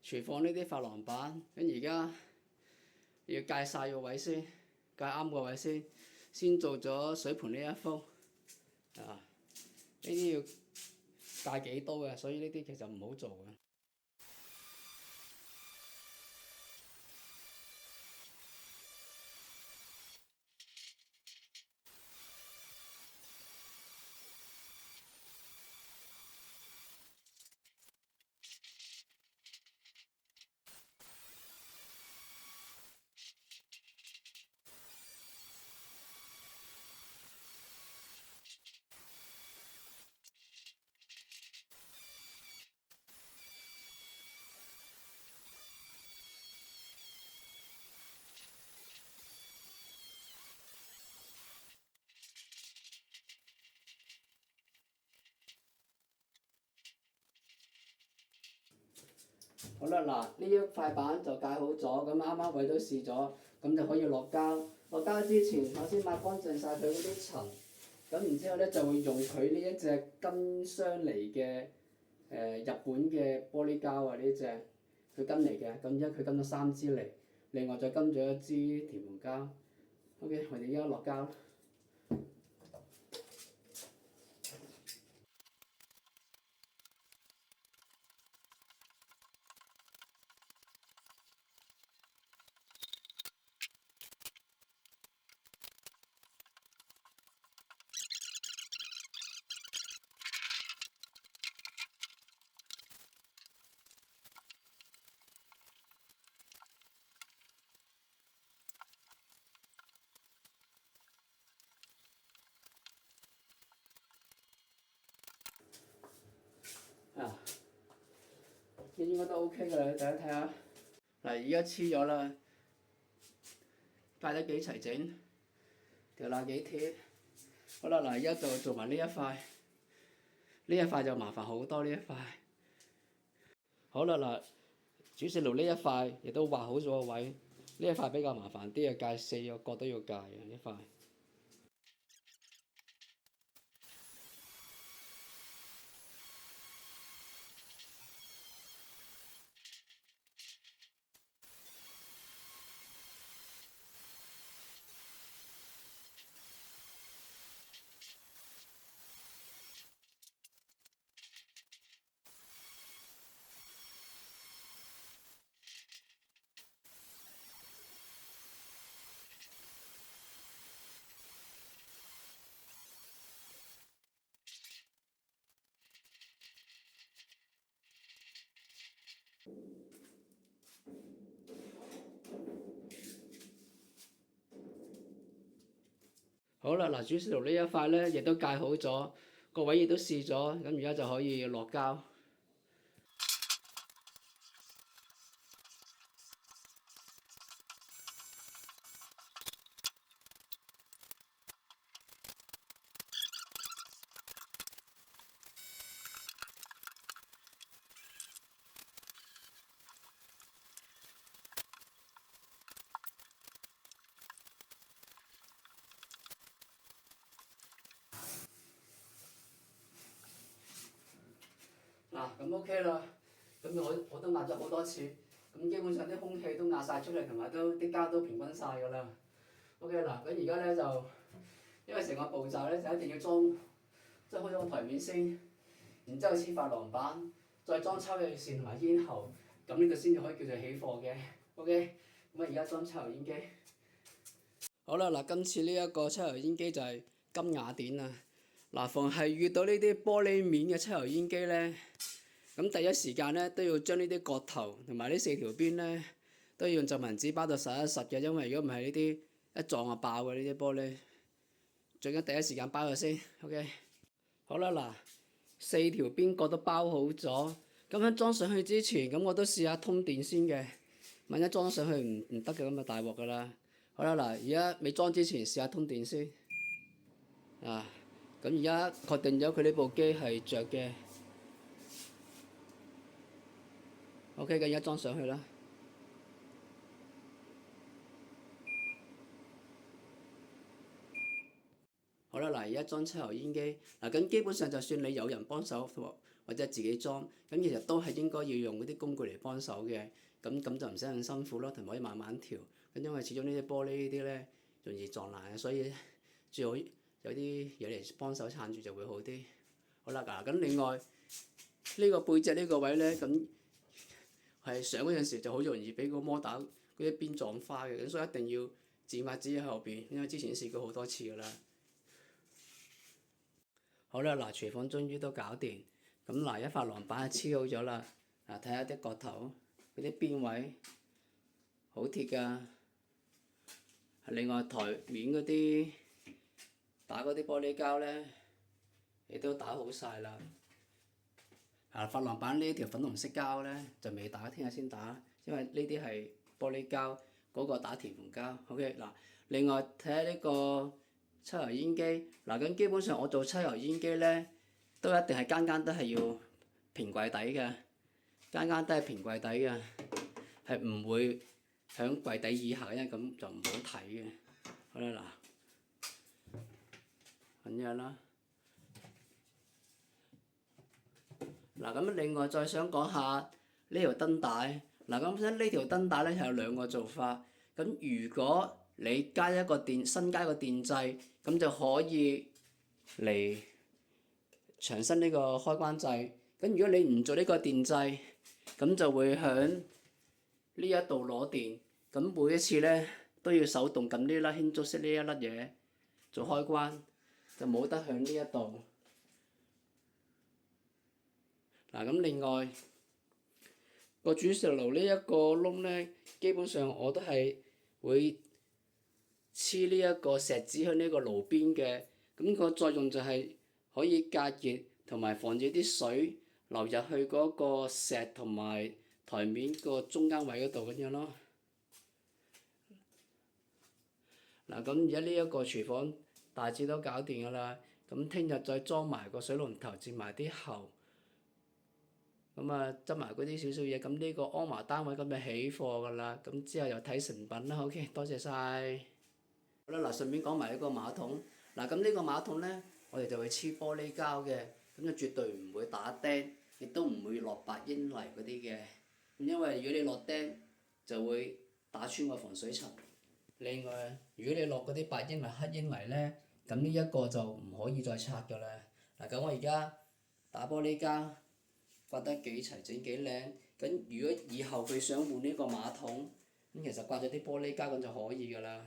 廚房呢啲琺瑯板，咁而家要界晒個位先，界啱個位先，先做咗水盆呢一幅。啊，呢啲要界幾刀嘅，所以呢啲其實唔好做嘅。好啦，嗱，呢一塊板就界好咗，咁啱啱位都試咗，咁就可以落膠。落膠之前，首先抹乾淨晒佢嗰啲塵，咁然之後咧就會用佢呢一隻金雙離嘅日本嘅玻璃膠啊，呢隻佢跟嚟嘅，咁而家佢跟咗3支嚟，另外再跟咗1支甜黃膠。OK， 我哋而家落膠。啊，應該都 OK 㗎啦，大家睇下。嗱，而家黐咗啦，擺得幾齊整，條罅幾貼。好啦，嗱，而家就做埋呢一塊，呢一塊就麻煩好多呢一塊。好啦，嗱，煮食爐呢一塊亦都畫好咗個位，呢一塊比較麻煩啲嘅，界4個角都要界嘅呢塊。好啦，嗱，煮食爐呢一塊咧亦都界好咗，個位亦都試咗，咁而家就可以落膠。嗱，咁 OK 啦，咁我都壓咗好多次，咁基本上啲空氣都壓晒出嚟，同埋都啲膠都平均晒㗎啦。OK 嗱，咁而家咧就因為成個步驟咧就一定要裝，即係開咗個台面先，然之後黐琺瑯板，再裝抽氣扇同埋煙喉，咁呢個先至可以叫做起貨嘅。OK，咁啊而家裝抽油煙機。好啦，嗱，今次呢一個抽油煙機就係金雅典啊。嗱，逢係遇到呢啲玻璃面嘅抽油煙機咧，咁第一時間咧都要將呢啲角頭同埋呢4條邊咧都要用皺紋紙包到實一實嘅，因為如果唔係呢啲一撞就爆嘅呢啲玻璃。最緊第一時間包咗先 ，OK。好啦，嗱，4條邊角都包好咗，咁喺裝上去之前，咁我都試下通電先嘅。萬一裝上去唔得嘅，咁就大鑊㗎啦。好啦，嗱，而家未裝之前試下通電先。啊，咁而家確定咗佢呢部機係着嘅。OK，咁而家裝上去啦。好啦，嗱，而家裝抽油煙機，嗱咁基本上就算你有人幫手或者自己裝，咁其實都係應該要用嗰啲工具嚟幫手嘅，咁就唔使咁辛苦咯，同埋可以慢慢調。咁因為始終呢啲玻璃呢啲咧容易撞爛嘅，所以最好有啲嘢嚟幫手撐住就會好啲。好啦，嗱咁另外呢個背脊呢個位咧，咁係上嗰陣時就好容易俾個摩打嗰啲邊撞花嘅，咁所以一定要指抹指喺後邊，因為之前試過好多次㗎啦。好啦，嗱廚房終於都搞掂，咁嗱一塊廊板係黐好咗啦，嗱睇下啲角頭嗰啲邊位好貼㗎。另外台面嗰啲打嗰啲玻璃膠咧，亦都打好晒啦。琺瑯板呢條粉紅色膠咧就未打，聽日先打，因為呢啲係玻璃膠，嗰個打填縫膠。OK 嗱，另外睇下呢個抽油煙機，嗱咁基本上我做抽油煙機咧，都一定係間都係要平櫃底嘅，間都係平櫃底嘅，係唔會響櫃底以下，因為咁就唔好睇嘅。好啦嗱，咁樣啦。嗱咁另外再想講下呢條燈帶，嗱咁呢條燈帶咧係有兩個做法。咁如果你加一個新加個電掣，咁就可以嚟長伸呢個開關掣。咁如果你唔做呢個電掣，咁就會響呢一度攞電。咁每一次咧都要手動撳呢粒輕觸式呢一粒嘢做開關，就冇得響呢一度。嗱咁另外個煮食爐呢一個窿咧，基本上我都係會黐呢一個錫紙喺呢個爐邊嘅，咁個作用就係可以隔熱同埋防止啲水流入去嗰個錫同埋台面個中間位嗰度咁樣咯。嗱咁而家呢一個廚房大致都搞掂㗎啦，咁聽日再裝埋個水龍頭，接埋啲喉。咁啊，執埋嗰啲少少嘢，咁呢個安華單位咁就起貨㗎啦。咁之後又睇成品啦。OK，多謝晒。好啦，嗱，順便講埋一個馬桶。嗱，咁呢個馬桶咧，我哋就會黐玻璃膠嘅，咁就絕對唔會打釘，亦都唔會落白英泥嗰啲嘅。咁因為如果你落釘，就會打穿個防水層。另外，如果你落嗰啲白英泥、黑英泥咧，咁呢一個就唔可以再拆㗎啦。嗱，咁我而家打玻璃膠。刮得幾齊整幾靚，咁如果以後佢想換呢個馬桶，咁其實刮咗啲玻璃膠咁就可以㗎啦。